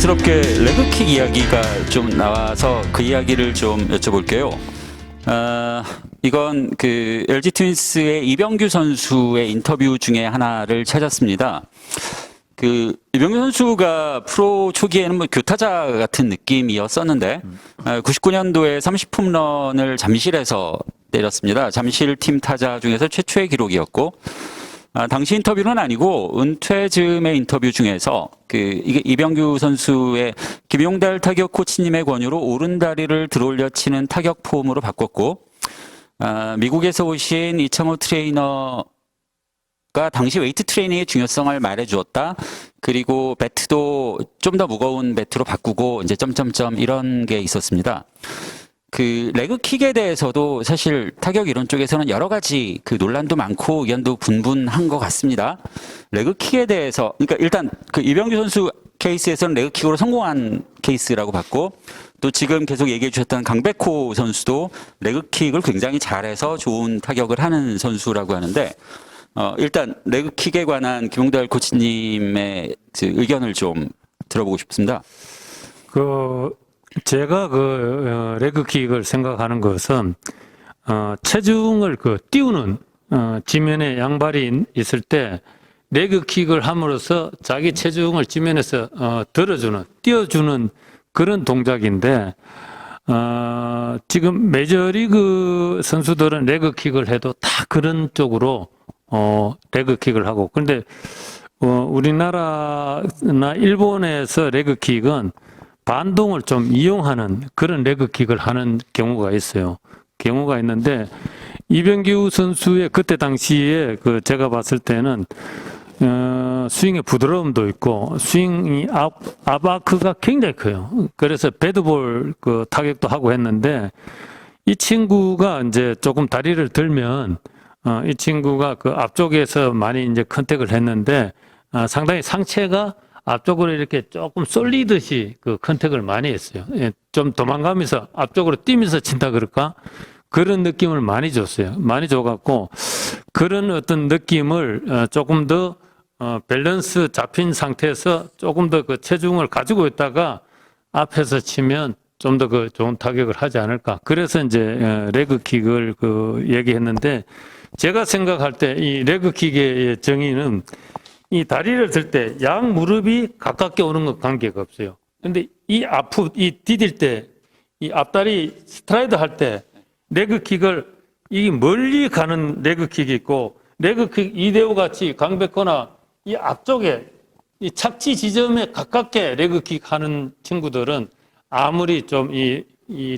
자연스럽게 레그킥 이야기가 좀 나와서 그 이야기를 좀 여쭤볼게요. 이건 그 LG 트윈스의 이병규 선수의 인터뷰 중에 하나를 찾았습니다. 그 이병규 선수가 프로 초기에는 뭐 교타자 같은 느낌이었었는데 99년도에 30홈런을 잠실에서 때렸습니다. 잠실 팀 타자 중에서 최초의 기록이었고 당시 인터뷰는 아니고 은퇴 즈음의 인터뷰 중에서 이게 이병규 선수의 김용달 타격 코치님의 권유로 오른다리를 들어올려 치는 타격 폼으로 바꿨고 미국에서 오신 이창호 트레이너가 당시 웨이트 트레이닝의 중요성을 말해주었다. 그리고 배트도 좀 더 무거운 배트로 바꾸고 이제 점점점 이런 게 있었습니다. 그 레그킥에 대해서도 사실 타격 이론 쪽에서는 여러 가지 그 논란도 많고 의견도 분분한 것 같습니다. 레그킥에 대해서 그러니까 일단 그 이병규 선수 케이스에서는 레그킥으로 성공한 케이스라고 봤고 또 지금 계속 얘기해 주셨던 강백호 선수도 레그킥을 굉장히 잘해서 좋은 타격을 하는 선수라고 하는데 일단 레그킥에 관한 김용달 코치님의 그 의견을 좀 들어보고 싶습니다. 제가 레그킥을 생각하는 것은 체중을 띄우는 지면에 양발이 있을 때 레그킥을 함으로써 자기 체중을 지면에서 들어주는 띄워주는 그런 동작인데 지금 메이저리그 선수들은 레그킥을 해도 다 그런 쪽으로 레그킥을 하고 그런데 우리나라나 일본에서 레그킥은 반동을 좀 이용하는 그런 레그킥을 하는 경우가 있어요. 경우가 있는데 이병규 선수의 그때 당시에 제가 봤을 때는 스윙의 부드러움도 있고 스윙이 앞아크가 굉장히 커요. 그래서 배드볼 타격도 하고 했는데 이 친구가 이제 조금 다리를 들면 이 친구가 앞쪽에서 많이 이제 컨택을 했는데 상당히 상체가 앞쪽으로 이렇게 조금 쏠리듯이 컨택을 많이 했어요. 예, 좀 도망가면서 앞쪽으로 뛰면서 친다 그럴까? 그런 느낌을 많이 줬어요. 많이 줘갖고 그런 어떤 느낌을 조금 더 밸런스 잡힌 상태에서 조금 더 체중을 가지고 있다가 앞에서 치면 좀 더 좋은 타격을 하지 않을까. 그래서 이제 레그킥을 얘기했는데 제가 생각할 때 이 레그킥의 정의는 이 다리를 들 때 양 무릎이 가깝게 오는 것 관계가 없어요. 근데 이 디딜 때, 이 앞다리 스트라이드 할 때, 레그킥을, 이 멀리 가는 레그킥이 있고, 레그킥 이대호 같이 강백호나 이 앞쪽에, 이 착지 지점에 가깝게 레그킥 하는 친구들은 아무리 좀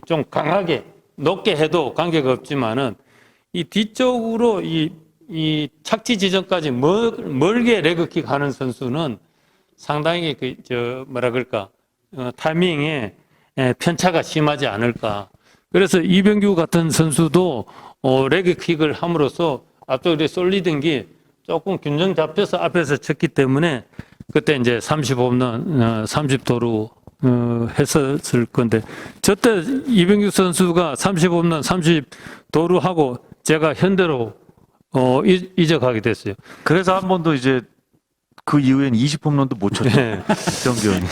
좀 강하게, 높게 해도 관계가 없지만은, 이 뒤쪽으로 이 착지 지점까지 멀게 레그킥 하는 선수는 상당히 타이밍에 편차가 심하지 않을까. 그래서 이병규 같은 선수도 레그킥을 함으로써 앞쪽에 쏠리던 게 조금 균형 잡혀서 앞에서 쳤기 때문에 그때 이제 30홈런, 30도루 했었을 건데 저때 이병규 선수가 30홈런, 30도루 하고 제가 현대로 이적하게 됐어요. 그래서 한 번도 이제 그 이후엔 20홈런도 못 쳤죠. 네. 정규현이.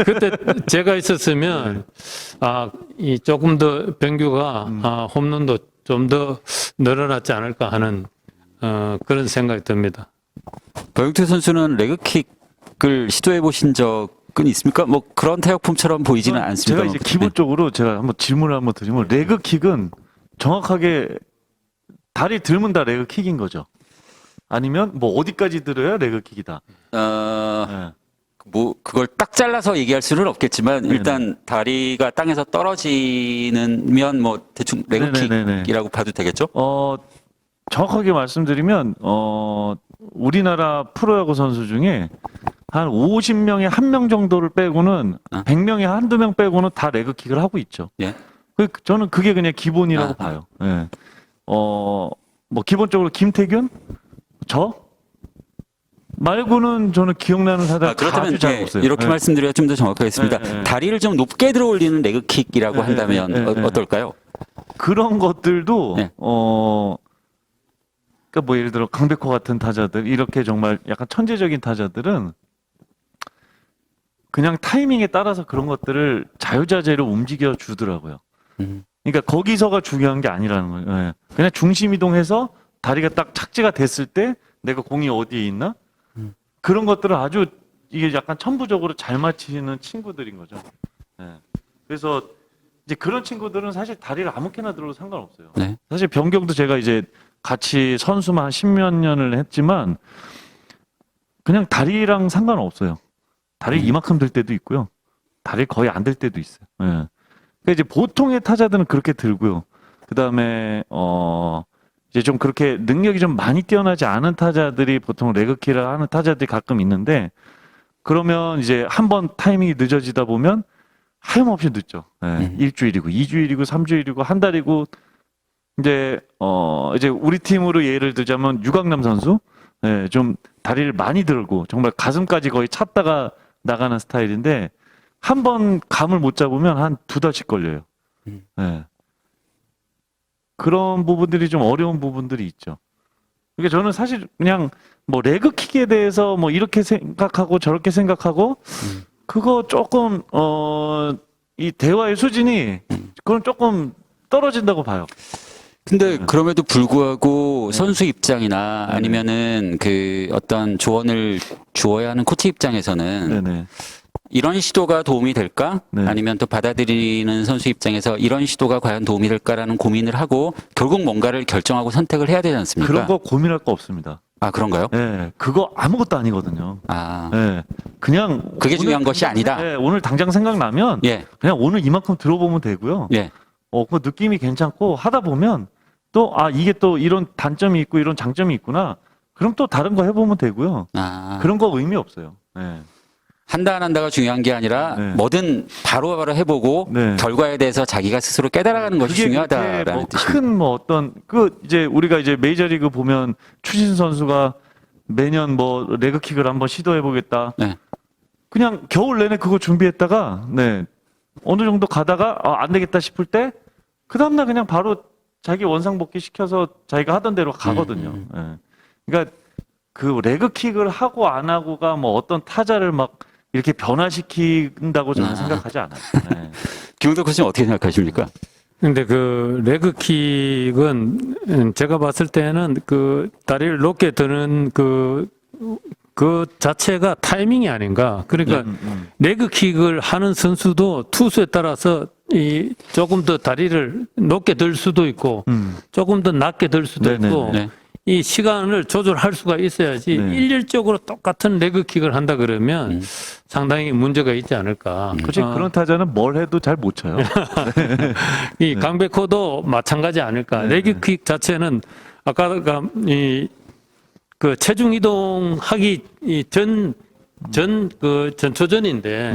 그때 제가 있었으면 이 조금 더 병규가 홈런도 좀 더 늘어났지 않을까 하는 그런 생각이 듭니다. 박용태 선수는 레그킥을 시도해 보신 적은 있습니까? 뭐 그런 타격폼처럼 보이지는 않습니다. 제가 이제 기본적으로 제가 한번 질문을 한번 드리면 레그킥은 정확하게 다리 들면 다 레그킥인 거죠? 아니면 뭐 어디까지 들어야 레그킥이다? 네. 뭐 그걸 딱 잘라서 얘기할 수는 없겠지만 일단 네네. 다리가 땅에서 떨어지면 뭐 대충 레그킥이라고 봐도 되겠죠? 정확하게 말씀드리면 우리나라 프로야구 선수 중에 한 50명에 1명 정도를 빼고는 100명에 한두 명 빼고는 다 레그킥을 하고 있죠. 예. 저는 그게 그냥 기본이라고 봐요. 예. 뭐 기본적으로 김태균 저 말고는 저는 기억나는 사람 그렇다면 아주 잘 없어요. 이렇게 네. 말씀드려야 좀 더 정확하겠습니다. 네. 다리를 좀 높게 들어 올리는 레그킥이라고 한다면 어떨까요? 그런 것들도 네. 그러니까 뭐 예를 들어 강백호 같은 타자들 이렇게 정말 약간 천재적인 타자들은 그냥 타이밍에 따라서 그런 것들을 자유자재로 움직여 주더라고요. 그러니까 거기서가 중요한 게 아니라는 거예요. 예. 그냥 중심 이동해서 다리가 딱 착지가 됐을 때 내가 공이 어디에 있나? 그런 것들을 아주 이게 약간 천부적으로 잘 맞히는 친구들인 거죠. 예. 그래서 이제 그런 친구들은 사실 다리를 아무렇게나 들어도 상관없어요. 네. 사실 변경도 제가 이제 같이 선수만 한 10몇 년을 했지만 그냥 다리랑 상관없어요. 다리 이만큼 들 때도 있고요. 다리 거의 안 들 때도 있어요. 예. 그러니까 이제 보통의 타자들은 그렇게 들고요. 그다음에 이제 좀 그렇게 능력이 좀 많이 뛰어나지 않은 타자들이 보통 레그키를 하는 타자들이 가끔 있는데 그러면 이제 한번 타이밍이 늦어지다 보면 하염없이 늦죠. 예. 일주일이고 2주일이고 3주일이고 한 달이고 이제 이제 우리 팀으로 예를 들자면 유강남 선수 예, 좀 다리를 많이 들고 정말 가슴까지 거의 찼다가 나가는 스타일인데 한 번 감을 못 잡으면 한 2달씩 걸려요. 예. 그런 부분들이 좀 어려운 부분들이 있죠. 그러니까 저는 사실 그냥 뭐 레그킥에 대해서 뭐 이렇게 생각하고 저렇게 생각하고 그거 조금 이 대화의 수준이 그건 조금 떨어진다고 봐요. 근데 그럼에도 불구하고 선수 입장이나 아니면은 그 어떤 조언을 주어야 하는 코치 입장에서는 네네. 이런 시도가 도움이 될까? 네. 아니면 또 받아들이는 선수 입장에서 이런 시도가 과연 도움이 될까라는 고민을 하고 결국 뭔가를 결정하고 선택을 해야 되지 않습니까? 그런 거 고민할 거 없습니다. 아, 그런가요? 예, 그거 아무것도 아니거든요. 아, 예, 그냥 그게 중요한 것이 아니다. 예, 오늘 당장 생각나면 예, 그냥 오늘 이만큼 들어보면 되고요. 예. 그 느낌이 괜찮고 하다 보면 또 이게 또 이런 단점이 있고 이런 장점이 있구나. 그럼 또 다른 거 해보면 되고요. 아, 그런 거 의미 없어요. 예. 한다 안 한다가 중요한 게 아니라 네. 뭐든 바로바로 해보고 네. 결과에 대해서 자기가 스스로 깨달아가는 것이 중요하다라는 뜻입니다. 큰 뭐 어떤 이제 우리가 이제 메이저리그 보면 추신수 선수가 매년 뭐 레그킥을 한번 시도해 보겠다. 네. 그냥 겨울 내내 그거 준비했다가 네. 어느 정도 가다가 안 되겠다 싶을 때 그 다음날 그냥 바로 자기 원상복귀 시켜서 자기가 하던 대로 가거든요. 예. 그러니까 그 레그킥을 하고 안 하고가 뭐 어떤 타자를 막 이렇게 변화시킨다고 저는 생각하지 않아요. 네. 김웅덕 코치는 어떻게 생각하십니까? 근데 그 레그킥은 제가 봤을 때는 그 다리를 높게 드는 그 자체가 타이밍이 아닌가. 그러니까 레그킥을 하는 선수도 투수에 따라서 조금 더 다리를 높게 들 수도 있고 조금 더 낮게 들 수도 네네네. 있고 네. 이 시간을 조절할 수가 있어야지 네. 일률적으로 똑같은 레그킥을 한다 그러면 상당히 문제가 있지 않을까. 솔직히 그런 타자는 뭘 해도 잘 못 쳐요. 이 강백호도 마찬가지 아닐까. 네. 레그킥 자체는 아까 그 체중 이동하기 전초전인데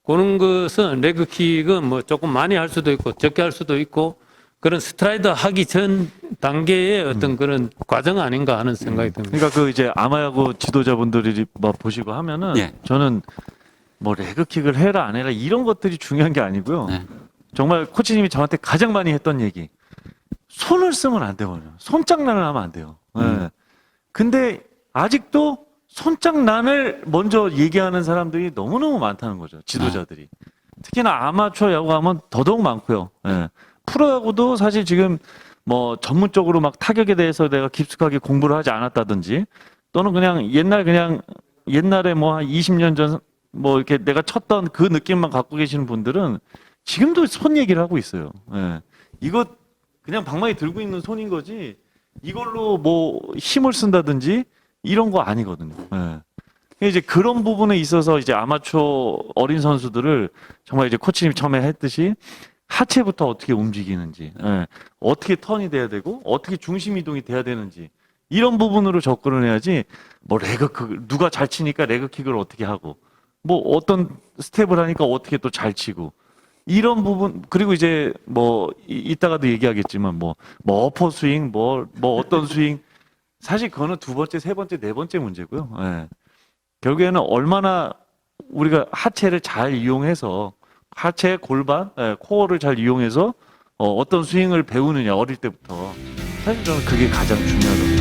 그런 것은 레그킥은 뭐 조금 많이 할 수도 있고 적게 할 수도 있고 그런 스트라이더 하기 전 단계의 어떤 그런 과정 아닌가 하는 생각이 듭니다. 그러니까 그 이제 아마야구 지도자분들이 막 보시고 하면은 예. 저는 뭐 레그킥을 해라 안 해라 이런 것들이 중요한 게 아니고요. 네. 정말 코치님이 저한테 가장 많이 했던 얘기. 손을 쓰면 안 돼요. 손장난을 하면 안 돼요. 예. 근데 아직도 손장난을 먼저 얘기하는 사람들이 너무너무 많다는 거죠. 지도자들이. 특히나 아마추어 야구하면 더더욱 많고요. 예. 프로야구도 사실 지금 뭐 전문적으로 막 타격에 대해서 내가 깊숙하게 공부를 하지 않았다든지 또는 그냥 옛날에 뭐 한 20년 전 뭐 이렇게 내가 쳤던 그 느낌만 갖고 계시는 분들은 지금도 손 얘기를 하고 있어요. 예. 이거 그냥 방망이 들고 있는 손인 거지 이걸로 뭐 힘을 쓴다든지 이런 거 아니거든요. 예. 이제 그런 부분에 있어서 이제 아마추어 어린 선수들을 정말 이제 코치님이 처음에 했듯이 하체부터 어떻게 움직이는지, 예. 어떻게 턴이 돼야 되고, 어떻게 중심 이동이 돼야 되는지, 이런 부분으로 접근을 해야지, 뭐 레그킥, 누가 잘 치니까 레그킥을 어떻게 하고, 뭐 어떤 스텝을 하니까 어떻게 또 잘 치고, 이런 부분, 그리고 이제 뭐, 이따가도 얘기하겠지만, 뭐 어퍼 스윙, 뭐 어떤 스윙, 사실 그거는 두 번째, 세 번째, 네 번째 문제고요. 예. 결국에는 얼마나 우리가 하체를 잘 이용해서 하체, 골반, 코어를 잘 이용해서 어떤 스윙을 배우느냐 어릴 때부터 사실 저는 그게 가장 중요하다고